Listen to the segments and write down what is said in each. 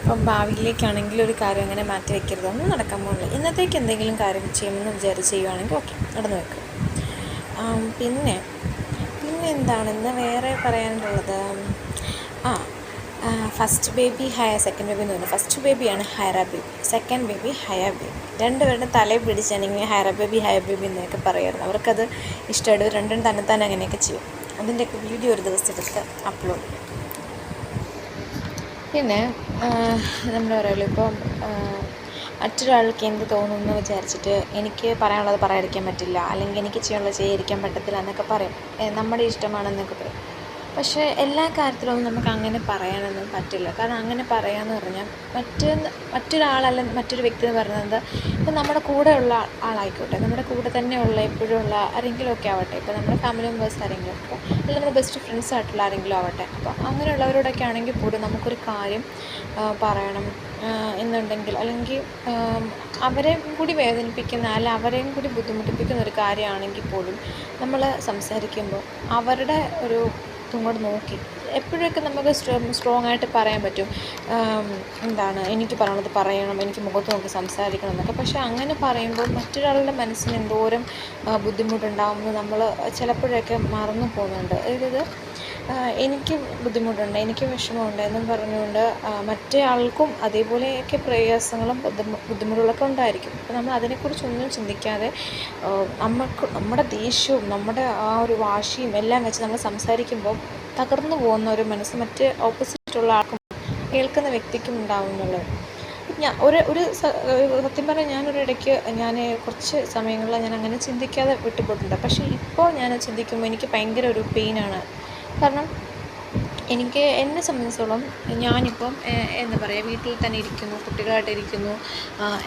അപ്പം ഭാവിയിലേക്കാണെങ്കിൽ ഒരു കാര്യം അങ്ങനെ മാറ്റി വയ്ക്കരുത്, ഒന്നും നടക്കാൻ പോകുന്നില്ല. ഇന്നത്തേക്ക് എന്തെങ്കിലും കാര്യം ചെയ്യുമെന്ന് വിചാരിച്ച് ചെയ്യുവാണെങ്കിൽ ഓക്കെ, നടന്നു വെക്കും. പിന്നെ എന്താണെന്ന് വേറെ പറയാനുള്ളത്, ഫസ്റ്റ് ബേബി സെക്കൻഡ് ബേബി എന്ന് പറഞ്ഞു. ഫസ്റ്റ് ബേബിയാണ് ഹൈറ ബേബി, സെക്കൻഡ് ബേബി ഹയ ബേബി. രണ്ടുപേരുടെ തലയിൽ പിടിച്ചാണെങ്കിൽ ഹൈറ ബേബി ഹയ ബേബി എന്നൊക്കെ പറയുമായിരുന്നു. അവർക്കത് ഇഷ്ടമായിട്ട് രണ്ടും തന്നെ അങ്ങനെയൊക്കെ ചെയ്യും. അതിൻ്റെയൊക്കെ വീഡിയോ ഒരു ദിവസത്തെടുത്ത് അപ്ലോഡ് ചെയ്യും. പിന്നെ നമ്മൾ പറയുമല്ലോ, ഇപ്പം മറ്റൊരാൾക്ക് എന്ത് തോന്നുന്നു വിചാരിച്ചിട്ട് എനിക്ക് പറയാനുള്ളത് പറയാതിരിക്കാൻ പറ്റില്ല, അല്ലെങ്കിൽ എനിക്ക് ചെയ്യാനുള്ളത് ചെയ്യാതിരിക്കാൻ പറ്റത്തില്ല എന്നൊക്കെ പറയും. നമ്മുടെ ഇഷ്ടമാണെന്നൊക്കെ പറയും. പക്ഷേ എല്ലാ കാര്യത്തിലൊന്നും നമുക്ക് അങ്ങനെ പറയാനൊന്നും പറ്റില്ല. കാരണം അങ്ങനെ പറയാമെന്ന് പറഞ്ഞാൽ മറ്റൊരാളല്ല, മറ്റൊരു വ്യക്തി എന്ന് പറയുന്നത് ഇപ്പം നമ്മുടെ കൂടെയുള്ള ആളായിക്കോട്ടെ, നമ്മുടെ കൂടെ തന്നെയുള്ള എപ്പോഴുള്ള ആരെങ്കിലുമൊക്കെ ആവട്ടെ, ഇപ്പോൾ നമ്മുടെ ഫാമിലി മെമ്പേഴ്സ് ആരെങ്കിലും, അപ്പോൾ അല്ലെങ്കിൽ നമ്മുടെ ബെസ്റ്റ് ഫ്രണ്ട്സ് ആയിട്ടുള്ള ആരെങ്കിലും ആവട്ടെ, അപ്പോൾ അങ്ങനെയുള്ളവരോടൊക്കെ ആണെങ്കിൽ പോലും നമുക്കൊരു കാര്യം പറയണം എന്നുണ്ടെങ്കിൽ, അല്ലെങ്കിൽ അവരെയും കൂടി വേദനിപ്പിക്കുന്ന, അല്ല അവരെയും കൂടി ബുദ്ധിമുട്ടിപ്പിക്കുന്ന ഒരു കാര്യമാണെങ്കിൽ പോലും നമ്മൾ സംസാരിക്കുമ്പോൾ അവരുടെ ഒരു ഇങ്ങോട്ട് നോക്കി എപ്പോഴൊക്കെ നമുക്ക് സ്ട്രോങ് ആയിട്ട് പറയാൻ പറ്റും, എനിക്ക് പറയാനുള്ളത് പറയണം, എനിക്ക് മുഖത്ത് നോക്കി സംസാരിക്കണം എന്നൊക്കെ. പക്ഷേ അങ്ങനെ പറയുമ്പോൾ മറ്റൊരാളുടെ മനസ്സിന് എന്തോരം ബുദ്ധിമുട്ടുണ്ടാകുമെന്ന് നമ്മൾ ചിലപ്പോഴൊക്കെ മറന്നു പോകുന്നുണ്ട്. അതായത് എനിക്ക് ബുദ്ധിമുട്ടുണ്ട്, എനിക്ക് വിഷമമുണ്ട് എന്നും പറഞ്ഞുകൊണ്ട് മറ്റേ ആൾക്കും അതേപോലെയൊക്കെ പ്രയാസങ്ങളും ബുദ്ധിമുട്ടുകളൊക്കെ ഉണ്ടായിരിക്കും. അപ്പോൾ നമ്മൾ അതിനെക്കുറിച്ചൊന്നും ചിന്തിക്കാതെ നമ്മുടെ ദേഷ്യവും നമ്മുടെ ആ ഒരു വാശിയും എല്ലാം വെച്ച് നമ്മൾ സംസാരിക്കുമ്പോൾ തകർന്നു പോകുന്ന ഒരു മനസ്സ് മറ്റ് ഓപ്പോസിറ്റുള്ള ആൾക്കും കേൾക്കുന്ന വ്യക്തിക്കും ഉണ്ടാവുന്നുള്ളത്. സത്യം പറഞ്ഞാൽ ഞാനൊരിടയ്ക്ക് കുറച്ച് സമയങ്ങളിൽ ഞാൻ അങ്ങനെ ചിന്തിക്കാതെ വിട്ടുപോയിട്ടുണ്ട്. പക്ഷേ ഇപ്പോൾ ഞാൻ ചിന്തിക്കുമ്പോൾ എനിക്ക് ഭയങ്കര ഒരു പെയിനാണ്. കാരണം എന്നെ സംബന്ധിച്ചോളം ഞാനിപ്പം എന്താ പറയുക, വീട്ടിൽ തന്നെ ഇരിക്കുന്നു, കുട്ടികളായിട്ടിരിക്കുന്നു.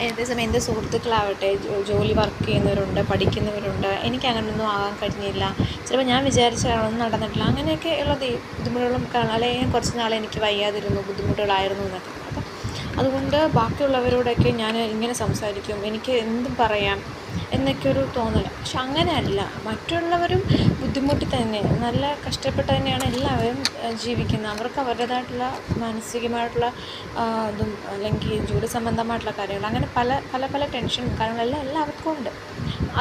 അതേസമയം എൻ്റെ സുഹൃത്തുക്കളാവട്ടെ ജോലി വർക്ക് ചെയ്യുന്നവരുണ്ട്, പഠിക്കുന്നവരുണ്ട്. എനിക്ക് അങ്ങനെയൊന്നും ആകാൻ കഴിഞ്ഞില്ല. ചിലപ്പോൾ ഞാൻ വിചാരിച്ചാലൊന്നും നടന്നിട്ടില്ല. അങ്ങനെയൊക്കെ ഉള്ള ബുദ്ധിമുട്ടുകളും അല്ലെങ്കിൽ കുറച്ച് നാളെ എനിക്ക് വയ്യാതിരുന്നു, ബുദ്ധിമുട്ടുകളായിരുന്നു എന്നൊക്കെ. അപ്പം അതുകൊണ്ട് ബാക്കിയുള്ളവരോടൊക്കെ ഞാൻ ഇങ്ങനെ സംസാരിക്കും, എനിക്ക് എന്തും പറയാം എന്നൊക്കെ ഒരു തോന്നൽ. പക്ഷെ അങ്ങനെയല്ല, മറ്റുള്ളവരും ബുദ്ധിമുട്ടി തന്നെ നല്ല കഷ്ടപ്പെട്ട് തന്നെയാണ് എല്ലാവരും ജീവിക്കുന്നത്. അവർക്ക് അവരുടേതായിട്ടുള്ള മാനസികമായിട്ടുള്ള ഇതും അല്ലെങ്കിൽ ജോലി സംബന്ധമായിട്ടുള്ള കാര്യങ്ങൾ, അങ്ങനെ പല ടെൻഷൻ കാര്യങ്ങളെല്ലാം എല്ലാവർക്കും ഉണ്ട്.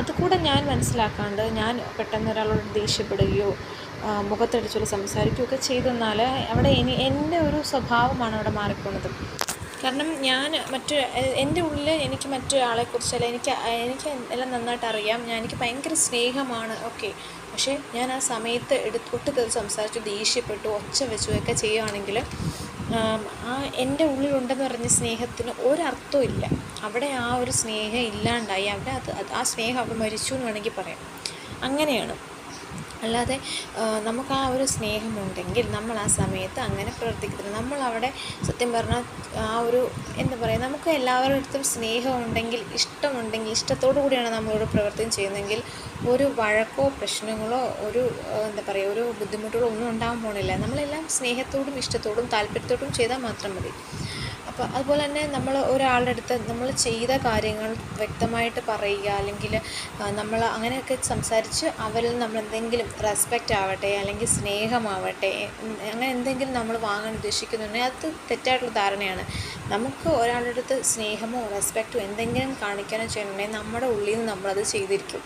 അതുകൂടെ ഞാൻ മനസ്സിലാക്കാണ്ട് ഞാൻ പെട്ടെന്ന് ഒരാളോട് ദേഷ്യപ്പെടുകയോ മുഖത്തടിച്ചോട് സംസാരിക്കുകയൊക്കെ ചെയ്തെന്നാൽ അവിടെ എൻ്റെ ഒരു സ്വഭാവമാണ് അവിടെ മാറിപ്പോകുന്നത്. കാരണം ഞാൻ എൻ്റെ ഉള്ളിൽ എനിക്ക് മറ്റൊരാളെക്കുറിച്ചല്ല, എനിക്ക് എല്ലാം നന്നായിട്ട് അറിയാം. എനിക്ക് ഭയങ്കര സ്നേഹമാണ്, ഓക്കെ. പക്ഷേ ഞാൻ ആ സമയത്ത് ഒട്ടുകയറി സംസാരിച്ചു, ദേഷ്യപ്പെട്ടു, ഒച്ച വെച്ചുമൊക്കെ ചെയ്യുകയാണെങ്കിൽ എൻ്റെ ഉള്ളിലുണ്ടെന്ന് പറഞ്ഞ സ്നേഹത്തിന് ഒരർത്ഥവും ഇല്ല. അവിടെ ആ ഒരു സ്നേഹം ഇല്ലാണ്ടായി, അവിടെ ആ സ്നേഹം അവിടെ മരിച്ചു എന്ന് വേണമെങ്കിൽ പറയാം. അങ്ങനെയാണ്. അല്ലാതെ നമുക്ക് ആ ഒരു സ്നേഹമുണ്ടെങ്കിൽ നമ്മൾ ആ സമയത്ത് അങ്ങനെ പ്രവർത്തിക്കത്തില്ല. നമ്മളവിടെ സത്യം പറഞ്ഞാൽ ആ ഒരു എന്താ പറയുക, നമുക്ക് എല്ലാവരുടെ അടുത്തും സ്നേഹമുണ്ടെങ്കിൽ, ഇഷ്ടമുണ്ടെങ്കിൽ, ഇഷ്ടത്തോടു കൂടിയാണ് നമ്മളോട് പ്രവർത്തനം ചെയ്യുന്നതെങ്കിൽ ഒരു വഴക്കോ പ്രശ്നങ്ങളോ ഒരു എന്താ പറയുക ഒരു ബുദ്ധിമുട്ടുകളോ ഒന്നും ഉണ്ടാകാൻ പോണില്ല. നമ്മളെല്ലാം സ്നേഹത്തോടും ഇഷ്ടത്തോടും താല്പര്യത്തോടും ചെയ്താൽ മാത്രം മതി. അപ്പോൾ അതുപോലെ തന്നെ നമ്മൾ ഒരാളുടെ അടുത്ത് നമ്മൾ ചെയ്ത കാര്യങ്ങൾ വ്യക്തമായിട്ട് പറയുക, അല്ലെങ്കിൽ നമ്മൾ അങ്ങനെയൊക്കെ സംസാരിച്ച് അവരിൽ നമ്മൾ എന്തെങ്കിലും റെസ്പെക്റ്റ് ആവട്ടെ അല്ലെങ്കിൽ സ്നേഹമാവട്ടെ അങ്ങനെ എന്തെങ്കിലും നമ്മൾ വാങ്ങാൻ ഉദ്ദേശിക്കുന്നുണ്ടെങ്കിൽ അത് തെറ്റായിട്ടുള്ള ധാരണയാണ്. നമുക്ക് ഒരാളുടെ അടുത്ത് സ്നേഹമോ റെസ്പെക്റ്റോ എന്തെങ്കിലും കാണിക്കാനോ ചെയ്യണമെങ്കിൽ നമ്മുടെ ഉള്ളിൽ നിന്ന് നമ്മളത് ചെയ്തിരിക്കും.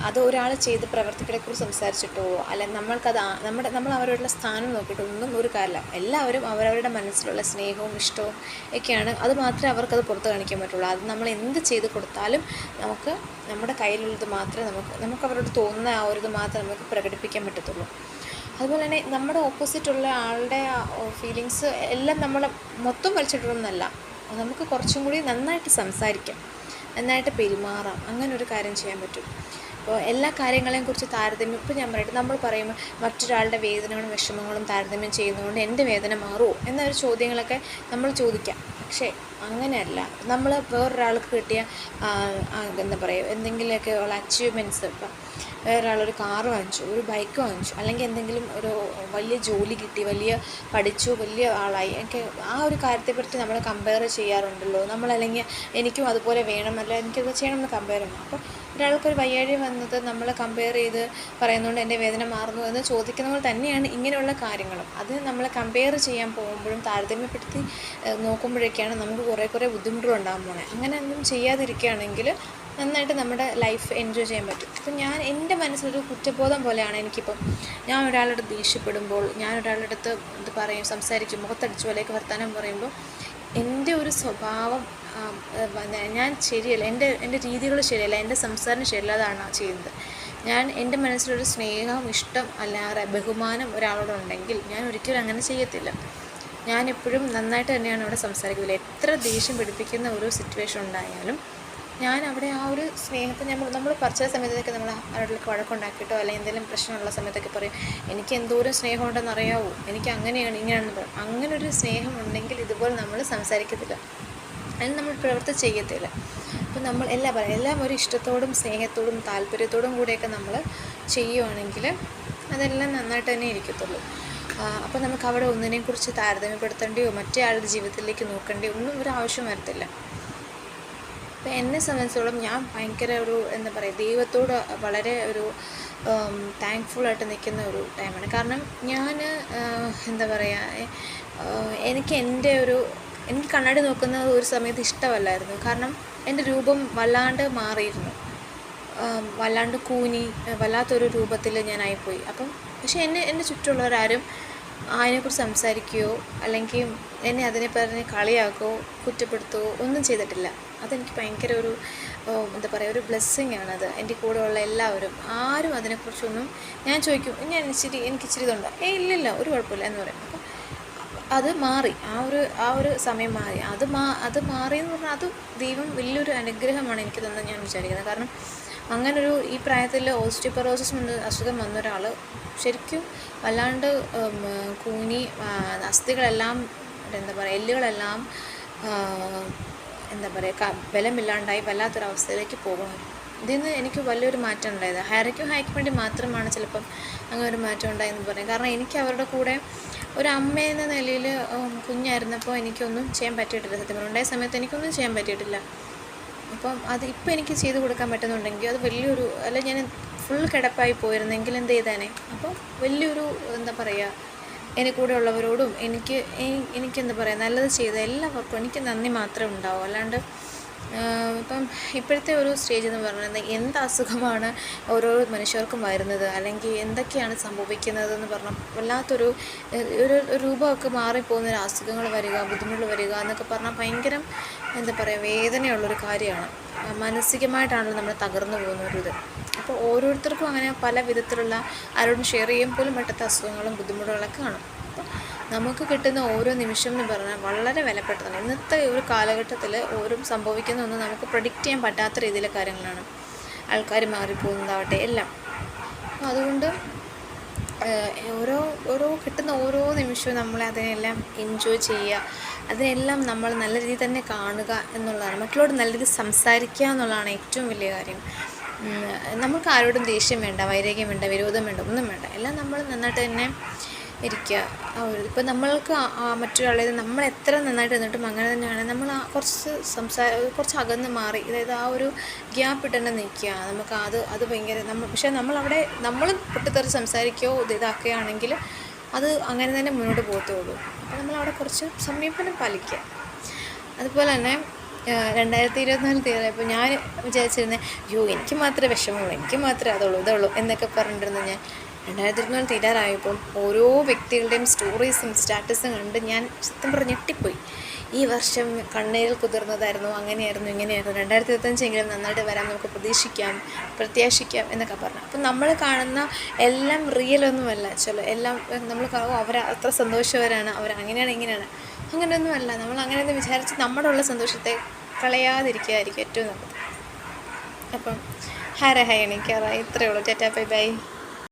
അത് ഒരാൾ ചെയ്ത് പ്രവർത്തികളെക്കുറിച്ച് സംസാരിച്ചിട്ടോ അല്ല നമ്മൾ അവരോടുള്ള സ്ഥാനം നോക്കിയിട്ടോ ഒന്നും ഒരു കാര്യമില്ല. എല്ലാവരും അവരവരുടെ മനസ്സിലുള്ള സ്നേഹവും ഇഷ്ടവും ഒക്കെയാണ്, അത് മാത്രമേ അവർക്കത് പുറത്ത് കാണിക്കാൻ പറ്റുള്ളൂ. അത് നമ്മൾ എന്ത് ചെയ്ത് കൊടുത്താലും നമുക്ക് നമ്മുടെ കയ്യിലുള്ളത് മാത്രമേ നമുക്ക് അവരോട് തോന്നുന്ന ആ ഒരു ഇത് മാത്രമേ നമുക്ക് പ്രകടിപ്പിക്കാൻ പറ്റത്തുള്ളൂ. അതുപോലെ തന്നെ നമ്മുടെ ഓപ്പോസിറ്റുള്ള ആളുടെ ഫീലിങ്സ് എല്ലാം നമ്മൾ മൊത്തം വലിച്ചിട്ടൊന്നുമല്ല, നമുക്ക് കുറച്ചും കൂടി നന്നായിട്ട് സംസാരിക്കാം, നന്നായിട്ട് പെരുമാറാം, അങ്ങനെ ഒരു കാര്യം ചെയ്യാൻ പറ്റും. അപ്പോൾ എല്ലാ കാര്യങ്ങളെയും കുറിച്ച് താരതമ്യം ഇപ്പോൾ ഞാൻ പറയട്ടെ, നമ്മൾ പറയുമ്പോൾ മറ്റൊരാളുടെ വേദനകളും വിഷമങ്ങളും താരതമ്യം ചെയ്യുന്നതുകൊണ്ട് എൻ്റെ വേദന മാറുമോ എന്നൊരു ചോദ്യങ്ങളൊക്കെ നമ്മൾ ചോദിക്കാം. പക്ഷേ അങ്ങനെയല്ല. നമ്മൾ വേറൊരാൾക്ക് കിട്ടിയ എന്താ പറയുക എന്തെങ്കിലുമൊക്കെ ഉള്ള അച്ചീവ്മെൻറ്റ്സ്, ഇപ്പം വേറൊരാളൊരു കാറ് വാങ്ങിച്ചു, ഒരു ബൈക്ക് വാങ്ങിച്ചു, അല്ലെങ്കിൽ എന്തെങ്കിലും ഒരു വലിയ ജോലി കിട്ടി, പഠിച്ചു, വലിയ ആളായി, എനിക്ക് ആ ഒരു കാര്യത്തെപ്പറ്റി നമ്മൾ കമ്പയർ ചെയ്യാറുണ്ടല്ലോ. നമ്മളല്ലെങ്കിൽ എനിക്കും അതുപോലെ വേണം, അല്ല എനിക്കത് ചെയ്യണമെന്ന് കമ്പയർ ചെയ്യണം. അപ്പോൾ ഒരാൾക്കൊരു വയ്യാഴി വന്നത് നമ്മൾ കമ്പയർ ചെയ്ത് പറയുന്നതുകൊണ്ട് എൻ്റെ വേദന മാറുന്നു എന്ന് ചോദിക്കുന്ന പോലെ തന്നെയാണ് ഇങ്ങനെയുള്ള കാര്യങ്ങളും. അത് നമ്മൾ കമ്പയർ ചെയ്യാൻ പോകുമ്പോഴും താരതമ്യപ്പെടുത്തി നോക്കുമ്പോഴൊക്കെയാണ് നമുക്ക് കുറേ ബുദ്ധിമുട്ടുകളുണ്ടാകാൻ പോകുന്നത്. അങ്ങനെ ഒന്നും ചെയ്യാതിരിക്കുകയാണെങ്കിൽ നന്നായിട്ട് നമ്മുടെ ലൈഫ് എൻജോയ് ചെയ്യാൻ പറ്റും. അപ്പം എൻ്റെ മനസ്സിലൊരു കുറ്റബോധം പോലെയാണ് എനിക്കിപ്പം ഞാൻ ഒരാളുടെ ദേഷ്യപ്പെടുമ്പോൾ, ഞാൻ ഒരാളുടെ അടുത്ത് എന്ത് പറയും സംസാരിക്കും, മുഖത്തടിച്ച് പോലെയൊക്കെ വർത്തമാനം പറയുമ്പോൾ എൻ്റെ ഒരു സ്വഭാവം ഞാൻ ശരിയല്ല, എൻ്റെ രീതികൾ ശരിയല്ല, എൻ്റെ സംസാരം ശരിയല്ലാതാണ് ചെയ്യുന്നത്. എൻ്റെ മനസ്സിലൊരു സ്നേഹം, ഇഷ്ടം അല്ലാതെ ബഹുമാനം ഒരാളോടുണ്ടെങ്കിൽ ഞാൻ ഒരിക്കലും അങ്ങനെ ചെയ്യത്തില്ല. ഞാനെപ്പോഴും നന്നായിട്ട് തന്നെയാണ് അവിടെ സംസാരിക്കുന്നത്. എത്ര ദേഷ്യം പിടിപ്പിക്കുന്ന ഒരു സിറ്റുവേഷൻ ഉണ്ടായാലും ഞാൻ അവിടെ ആ ഒരു സ്നേഹത്തെ നമ്മൾ ചില സമയത്തൊക്കെ നമ്മൾ അവരുടെ വഴക്കുണ്ടാക്കിയിട്ടോ അല്ലെങ്കിൽ എന്തെങ്കിലും പ്രശ്നമുള്ള സമയത്തൊക്കെ പറയും, എനിക്ക് എന്തോരം സ്നേഹമുണ്ടെന്ന് അറിയാവോ, എനിക്ക് അങ്ങനെയാണ് ഇങ്ങനെയാണെന്ന് പറയും. അങ്ങനെ ഒരു സ്നേഹം ഉണ്ടെങ്കിൽ ഇതുപോലെ നമ്മൾ സംസാരിക്കത്തില്ല, അതിന് നമ്മൾ പ്രവൃത്തി ചെയ്യത്തില്ല. അപ്പം നമ്മൾ എല്ലാം ഒരു ഇഷ്ടത്തോടും സ്നേഹത്തോടും താല്പര്യത്തോടും കൂടെയൊക്കെ നമ്മൾ ചെയ്യുവാണെങ്കിൽ അതെല്ലാം നന്നായിട്ട് തന്നെ ഇരിക്കത്തുള്ളൂ. അപ്പോൾ നമുക്ക് അവിടെ ഒന്നിനെക്കുറിച്ച് താരതമ്യപ്പെടുത്തേണ്ടിയോ മറ്റേ ആളുടെ ജീവിതത്തിലേക്ക് നോക്കേണ്ടിയോ ഒന്നും ഒരു ആവശ്യം വരത്തില്ല. അപ്പോൾ എന്നെ സംബന്ധിച്ചോളം ഞാൻ ഭയങ്കര ഒരു ദൈവത്തോട് വളരെ ഒരു താങ്ക്ഫുള്ളായിട്ട് നിൽക്കുന്ന ഒരു ടൈമാണ്. കാരണം ഞാൻ എനിക്ക് കണ്ണാടി നോക്കുന്നത് ഒരു സമയത്ത് ഇഷ്ടമല്ലായിരുന്നു. കാരണം എൻ്റെ രൂപം വല്ലാണ്ട് മാറിയിരുന്നു, വല്ലാണ്ട് കൂനി വല്ലാത്തൊരു രൂപത്തിൽ ഞാനായിപ്പോയി. പക്ഷേ എൻ്റെ ചുറ്റുമുള്ളവരാരും അതിനെക്കുറിച്ച് സംസാരിക്കുകയോ അല്ലെങ്കിൽ എന്നെ അതിനെ പറഞ്ഞ് കളിയാക്കുകയോ കുറ്റപ്പെടുത്തുകയോ ഒന്നും ചെയ്തിട്ടില്ല. അതെനിക്ക് ഭയങ്കര ഒരു ഒരു ബ്ലെസ്സിങ് ആണത്. എൻ്റെ കൂടെയുള്ള എല്ലാവരും ആരും അതിനെക്കുറിച്ചൊന്നും, ഞാൻ ചോദിക്കും എനിക്കിച്ചിരി ഇതുണ്ടോ, ഇല്ലില്ല ഒരു കുഴപ്പമില്ല എന്ന് പറയും. അപ്പം അത് മാറി, ആ ഒരു സമയം മാറി. അത് മാറിയെന്ന് പറഞ്ഞാൽ അത് ദൈവം വലിയൊരു അനുഗ്രഹമാണ് എനിക്ക് തന്നത് ഞാൻ വിചാരിക്കുന്നത്. കാരണം അങ്ങനൊരു ഈ പ്രായത്തിൽ ഓസ്റ്റിയോപൊറോസിസ് കൊണ്ട് അസുഖം വന്നൊരാൾ ശരിക്കും വല്ലാണ്ട് കൂനി അസ്ഥികളെല്ലാം എല്ലുകളെല്ലാം ബലമില്ലാണ്ടായി വല്ലാത്തൊരവസ്ഥയിലേക്ക് പോകണം. ഇതിൽ നിന്ന് എനിക്ക് വലിയൊരു മാറ്റം ഉണ്ടായത് ഹൈക്ക് വേണ്ടി മാത്രമാണ് ചിലപ്പം അങ്ങനെ ഒരു മാറ്റം ഉണ്ടായെന്ന് പറയും. കാരണം എനിക്ക് അവരുടെ കൂടെ ഒരു അമ്മ എന്ന നിലയിൽ കുഞ്ഞായിരുന്നപ്പോൾ എനിക്കൊന്നും ചെയ്യാൻ പറ്റിയിട്ടില്ല. സത്യം ഉണ്ടായ സമയത്ത് എനിക്കൊന്നും ചെയ്യാൻ പറ്റിയിട്ടില്ല. അപ്പം ഇപ്പം എനിക്ക് ചെയ്ത് കൊടുക്കാൻ പറ്റുന്നുണ്ടെങ്കിൽ അത് വലിയൊരു ഞാൻ ഫുൾ കിടപ്പായി പോയിരുന്നെങ്കിൽ എന്ത് ചെയ്തേനെ. അപ്പം വലിയൊരു എൻ്റെ കൂടെ ഉള്ളവരോടും എനിക്ക് നല്ലത് ചെയ്ത എല്ലാവർക്കും എനിക്ക് നന്ദി മാത്രമേ ഉണ്ടാവൂ. അല്ലാണ്ട് ഇപ്പോഴത്തെ ഒരു സ്റ്റേജ് എന്ന് പറയുന്നത് എന്ത് അസുഖമാണ് ഓരോ മനുഷ്യർക്കും വരുന്നത് അല്ലെങ്കിൽ എന്തൊക്കെയാണ് സംഭവിക്കുന്നതെന്ന് പറഞ്ഞാൽ വല്ലാത്തൊരു രൂപമൊക്കെ മാറിപ്പോകുന്ന അസുഖങ്ങൾ വരിക, ബുദ്ധിമുട്ടുകൾ വരിക എന്നൊക്കെ പറഞ്ഞാൽ ഭയങ്കര വേദനയുള്ളൊരു കാര്യമാണ്. മാനസികമായിട്ടാണല്ലോ നമ്മൾ തകർന്നു പോകുന്നൊരിത്. അപ്പോൾ ഓരോരുത്തർക്കും അങ്ങനെ പല വിധത്തിലുള്ള ആരോടും ഷെയർ ചെയ്യാൻ പോലും പറ്റാത്ത അസുഖങ്ങളും ബുദ്ധിമുട്ടുകളൊക്കെ കാണും. അപ്പോൾ നമുക്ക് കിട്ടുന്ന ഓരോ നിമിഷം എന്ന് പറഞ്ഞാൽ വളരെ വിലപ്പെട്ടതാണ്. ഇന്നത്തെ ഒരു കാലഘട്ടത്തിൽ ഓരോ സംഭവിക്കുന്ന ഒന്നും നമുക്ക് പ്രഡിക്റ്റ് ചെയ്യാൻ പറ്റാത്ത രീതിയിലെ കാര്യങ്ങളാണ്. ആൾക്കാർ മാറിപ്പോകുന്നതാവട്ടെ എല്ലാം. അപ്പോൾ അതുകൊണ്ട് ഓരോ കിട്ടുന്ന ഓരോ നിമിഷവും നമ്മൾ അതിനെല്ലാം എൻജോയ് ചെയ്യുക, അതിനെല്ലാം നമ്മൾ നല്ല രീതിയിൽ തന്നെ കാണുക എന്നുള്ളതാണ്. മറ്റുള്ളവരോട് നല്ല രീതിയിൽ സംസാരിക്കുക എന്നുള്ളതാണ് ഏറ്റവും വലിയ കാര്യം. നമുക്ക് ആരോടും ദേഷ്യം വേണ്ട, വൈരാഗ്യം വേണ്ട, വിരോധം വേണ്ട, ഒന്നും വേണ്ട. എല്ലാം നമ്മൾ നന്നായിട്ട് തന്നെ ഇരിക്കുക. ഇപ്പം നമ്മൾക്ക് മറ്റൊരാളെ നമ്മൾ എത്ര നന്നായിട്ട് നിന്നിട്ടും അങ്ങനെ തന്നെയാണ് നമ്മൾ കുറച്ച് അകന്ന് മാറി, അതായത് ആ ഒരു ഗ്യാപ്പ് ഇട്ട് തന്നെ നിൽക്കുക. നമുക്ക് അത് ഭയങ്കര പക്ഷേ നമ്മളവിടെ നമ്മൾ പൊട്ടിത്തെറിച്ച് സംസാരിക്കുകയോ ഇതാക്കുകയാണെങ്കിൽ അത് അങ്ങനെ തന്നെ മുന്നോട്ട് പോകത്തുള്ളൂ. അപ്പോൾ നമ്മളവിടെ കുറച്ച് സമീപനം പാലിക്കുക. അതുപോലെ തന്നെ 2024 തീരായപ്പോൾ ഞാൻ വിചാരിച്ചിരുന്നത് എനിക്ക് മാത്രമേ വിഷമമുള്ളൂ, എനിക്ക് മാത്രമേ ഇതുള്ളൂ എന്നൊക്കെ പറഞ്ഞിരുന്നു. ഞാൻ 2024 തീരാറായപ്പം ഓരോ വ്യക്തികളുടെയും സ്റ്റോറീസും സ്റ്റാറ്റസും കണ്ട് ഞാൻ സത്യം പറഞ്ഞ് ഞെട്ടിപ്പോയി. ഈ വർഷം കണ്ണീരിൽ കുതിർന്നതായിരുന്നു, അങ്ങനെയായിരുന്നു, ഇങ്ങനെയായിരുന്നു, 2025 എങ്കിലും നന്നായിട്ട് വരാൻ നമുക്ക് പ്രത്യാശിക്കാം എന്നൊക്കെ പറഞ്ഞു. അപ്പം നമ്മൾ കാണുന്ന എല്ലാം റിയലൊന്നുമല്ല. എല്ലാം നമ്മൾ അവർ അത്ര സന്തോഷവരാണ്, അവർ അങ്ങനെയാണ് ഇങ്ങനെയാണ്, അങ്ങനെയൊന്നുമല്ല. നമ്മൾ അങ്ങനെയൊന്നും വിചാരിച്ച് നമ്മുടെ ഉള്ള സന്തോഷത്തെ കളയാതിരിക്കുകയായിരിക്കും ഏറ്റവും നല്ലത്. അപ്പം ഹര എണീക്കാറായി. ഇത്രയേ ഉള്ളൂ. Tata bye bye.